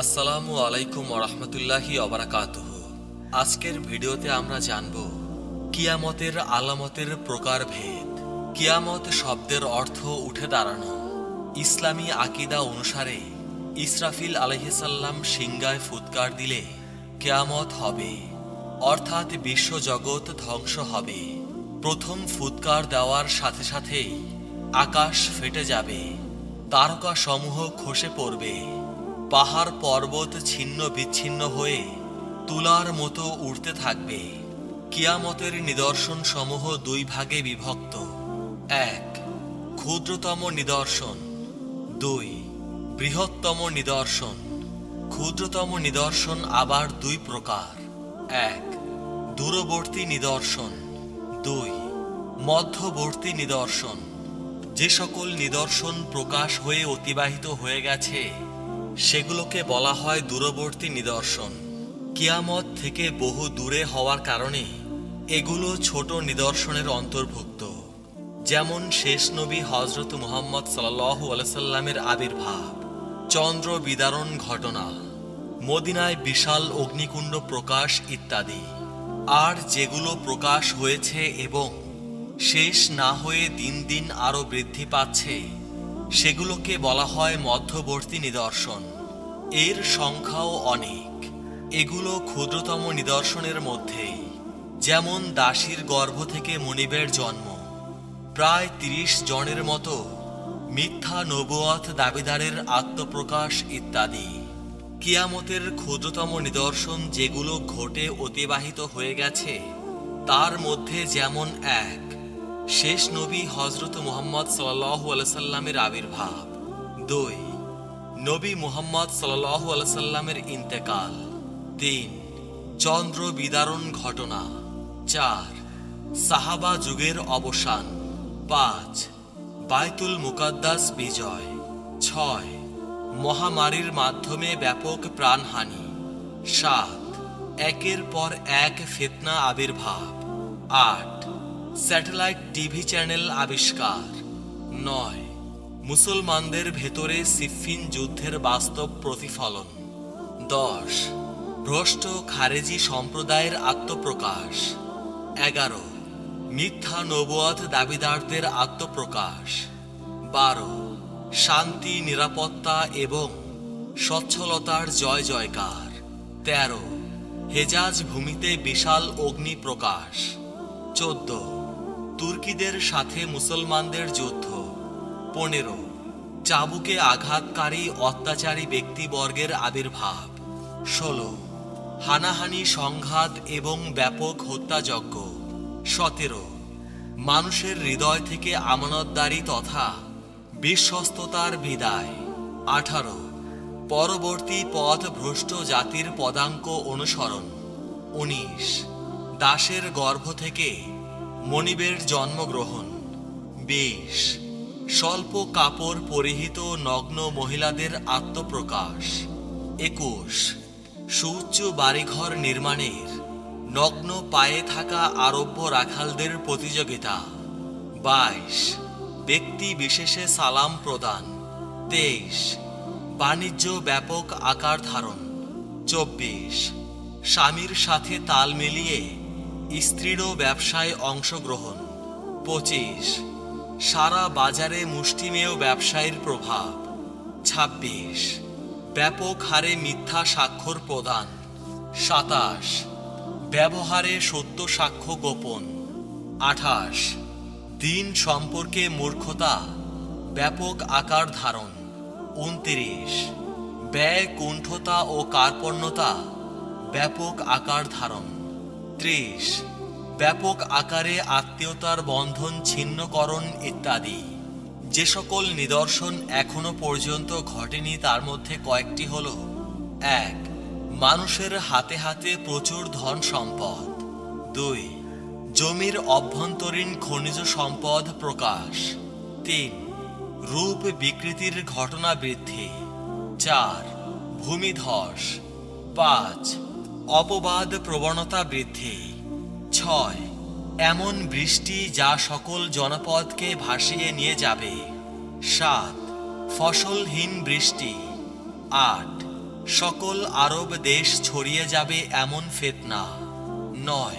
আসসালামু আলাইকুম ওরহমতুল্লাহি ওবারাকাতুহু। আজকের ভিডিওতে আমরা জানব কিয়ামতের আলামতের প্রকারভেদ, কিয়ামত শব্দের অর্থ উঠে দাঁড়ানো। ইসলামী আকিদা অনুসারে ইসরাফিল আলাইহিসসালাম সিংগায় ফুৎকার দিলে কিয়ামত হবে, অর্থাৎ বিশ্বজগৎ ধ্বংস হবে। প্রথম ফুৎকার দেওয়ার সাথে সাথেই আকাশ ফেটে যাবে, তারকা সমূহ খসে পড়বে, পাহাড় পর্বত ছিন্ন বিচ্ছিন্ন হয়ে তুলার মতো উড়তে থাকবে। কিয়ামতের নিদর্শন সমূহ দুই ভাগে বিভক্ত: এক, ক্ষুদ্রতম নিদর্শন; দুই, বৃহত্তম নিদর্শন। ক্ষুদ্রতম নিদর্শন আবার দুই প্রকার: এক, দূরবর্তী নিদর্শন; দুই, মধ্যবর্তী নিদর্শন। যে সকল নিদর্শন প্রকাশ হয়ে অতিবাহিত হয়ে গেছে সেগুলোকে বলা হয় দূরবর্তী নিদর্শন। কিয়ামত থেকে বহু দূরে হওয়ার কারণে এগুলো ছোট নিদর্শনের অন্তর্ভুক্ত। যেমন শেষ নবী হযরত মুহাম্মদ সাল্লাল্লাহু আলাইহি সাল্লামের আবির্ভাব, চন্দ্র বিদারণ ঘটনা, মদিনায় বিশাল অগ্নিকুণ্ড প্রকাশ ইত্যাদি। আর যেগুলো প্রকাশ হয়েছে এবং শেষ না হয়ে দিন দিন আরো বৃদ্ধি পাচ্ছে সেগুলোকে বলা হয় মধ্যবর্তী নিদর্শন। এর সংখ্যাও অনেক। এগুলো ক্ষুদ্রতম নিদর্শনের মধ্যেই। যেমন দাসীর গর্ভ থেকে মনিবের জন্ম, প্রায় ৩০ জনের মতো মিথ্যা নবুয়ত দাবিদারের আত্মপ্রকাশ ইত্যাদি। কিয়ামতের ক্ষুদ্রতম নিদর্শন যেগুলো ঘটে অতিবাহিত হয়ে গেছে তার মধ্যে যেমন: এক, শেষ নবী হযরত মুহাম্মদ সাল্লাল্লাহু আলাইহি সাল্লামের আবির্ভাব; দুই, নবী মুহাম্মদ সাল্লাল্লাহু আলাইহি সাল্লামের ইন্তেকাল; তিন, চন্দ্র বিদারণ ঘটনা; চার, সাহাবা যুগের অবসান; পাঁচ, বাইতুল মুকাদ্দাস বিজয়; ছয়, মহামারীর মাধ্যমে ব্যাপক প্রাণহানি; সাত, একের পর এক ফিতনা আবির্ভাব; আট, স্যাটেলাইট টিভি চ্যানেল আবিষ্কার; নয়, মুসলমানদের ভেতরে সিফফিন যুদ্ধের বাস্তব প্রতিফলন; 10, ভ্রষ্ট খারেজি সম্প্রদায়ের আত্মপ্রকাশ; 11, মিথ্যা নবুয়ত দাবিদারদের আত্মপ্রকাশ; 12, শান্তি নিরাপত্তা এবং সচ্ছলতার জয় জয়কার; 13, হেজাজ ভূমিতে বিশাল অগ্নি প্রকাশ; 14, তুর্কিদের সাথে মুসলমানদের যুদ্ধ; 15, চাবুকে আঘাতকারী অত্যাচারী ব্যক্তিবর্গের আবির্ভাব; 16, হানাহানি সংঘাত এবং ব্যাপক হত্যাযজ্ঞ; 17, মানুষের হৃদয় থেকে আমানতদারি তথা বিশ্বস্ততার বিদায়; 18, পরবর্তী পথ ভ্রষ্ট জাতির পদাঙ্ক অনুসরণ; 19, দাসের গর্ভ থেকে মনিবের জন্মগ্রহণ; 20, স্বল্প কাপড় পরিহিত নগ্ন মহিলাদের আত্মপ্রকাশ; 21, সুউচ্চ বাড়িঘর নির্মাণের নগ্ন পায়ে থাকা আরব্য রাখালদের প্রতিযোগিতা; 22, ব্যক্তি বিশেষে সালাম প্রদান; 23, বাণিজ্য ব্যাপক আকার ধারণ; 24, স্বামীর সাথে তাল মিলিয়ে স্ত্রীরও ব্যবসায় অংশগ্রহণ; 25, সারা বাজারে মুষ্টিমেয় ব্যবসায়ের প্রভাব; 26, ব্যাপক হারে মিথ্যা স্বাক্ষর প্রদান; 27, ব্যবহারে সত্য সাক্ষ্য গোপন; 28, দিন সম্পর্কে মূর্খতা ব্যাপক আকার ধারণ; 29, ব্যয় কুণ্ঠতা ও কার্পণ্যতা ব্যাপক আকার ধারণ; 30, ব্যাপক আকারে আত্মীয়তার বন্ধন ছিন্নকরণ ইত্যাদি। যে সকল নিদর্শন এখনো পর্যন্ত ঘটেনি তার মধ্যে কয়েকটি হল: 1, মানুষের হাতে হাতে প্রচুর ধন সম্পদ; 2, জমির অভ্যন্তরীণ খনিজ সম্পদ প্রকাশ; 3, রূপ বিকৃতির ঘটনা বৃদ্ধি; 4, ভূমিধস; 5, অপবাদ প্রবণতা বৃদ্ধি; 6, এমন বৃষ্টি যা সকল জনপদকে ভাসিয়ে নিয়ে যাবে; 7, ফসলহীন বৃষ্টি; 8, সকল আরব দেশ ছড়িয়ে যাবে এমন ফিতনা। 9,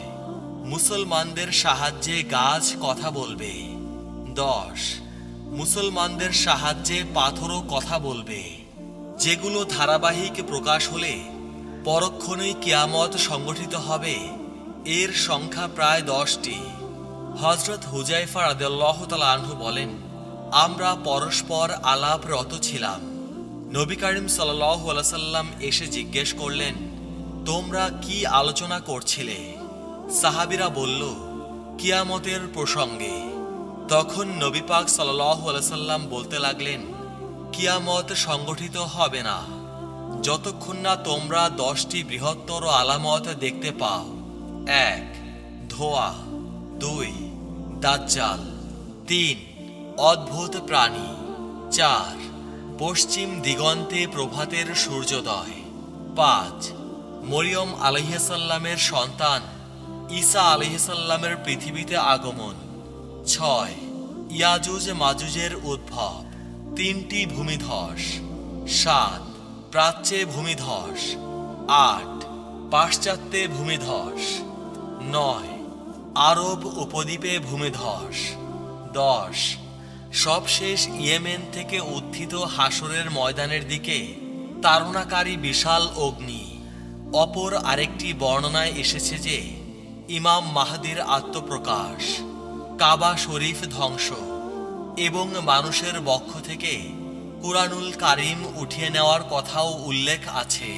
মুসলমানদের সাহায্যে গাছ কথা বলবে। 10, মুসলমানদের সাহায্যে পাথরও কথা বলবে। যেগুলো ধারাবাহিক প্রকাশ হলে পরক্ষণেই কিয়ামত সংগঠিত হবে, এর সংখ্যা প্রায় 10টি। হযরত হুযায়ফা রাদিয়াল্লাহু তাআলা আনহু বলেন, আমরা পরস্পর আলাপরত ছিলাম। নবী করিম সাল্লাল্লাহু আলাইহি সাল্লাম এসে জিজ্ঞেস করলেন, তোমরা কি আলোচনা করছিলে? সাহাবীরা বলল, কিয়ামতের প্রসঙ্গে। তখন নবী পাক সাল্লাল্লাহু আলাইহি সাল্লাম বলতে লাগলেন, কিয়ামত সংগঠিত হবে না যতক্ষণ না তোমরা 10টি বৃহত্তর আলামত দেখতে পাও। 1, ধোঁয়া। 2, দাজ্জাল। 3, অদ্ভুত প্রাণী। 4, পশ্চিম দিগন্তে প্রভাতের সূর্যোদয়। 5, মরিয়ম আলাইহিসসালামের সন্তান ঈসা আলাইহিসসালামের পৃথিবীতে আগমন। 6, ইয়াজুজ মাজুজের উদ্ভব। 3টি ভূমিধস। 7, প্রাচ্যে ভূমিধস। 8, পাশ্চাত্যে ভূমিধস। 9, আরব উপদ্বীপে ভূমিধস। 10, সবশেষ ইয়েমেন থেকে উত্থিত হাসরের ময়দানের দিকে তাড়নাকারী বিশাল অগ্নি। অপর আরেকটি বর্ণনায় এসেছে যে ইমাম মাহদির আত্মপ্রকাশ, কাবা শরীফ ধ্বংস এবং মানুষের বক্ষ থেকে কুরআনুল কারীম উঠিয়ে নেওয়ার কথাও উল্লেখ আছে।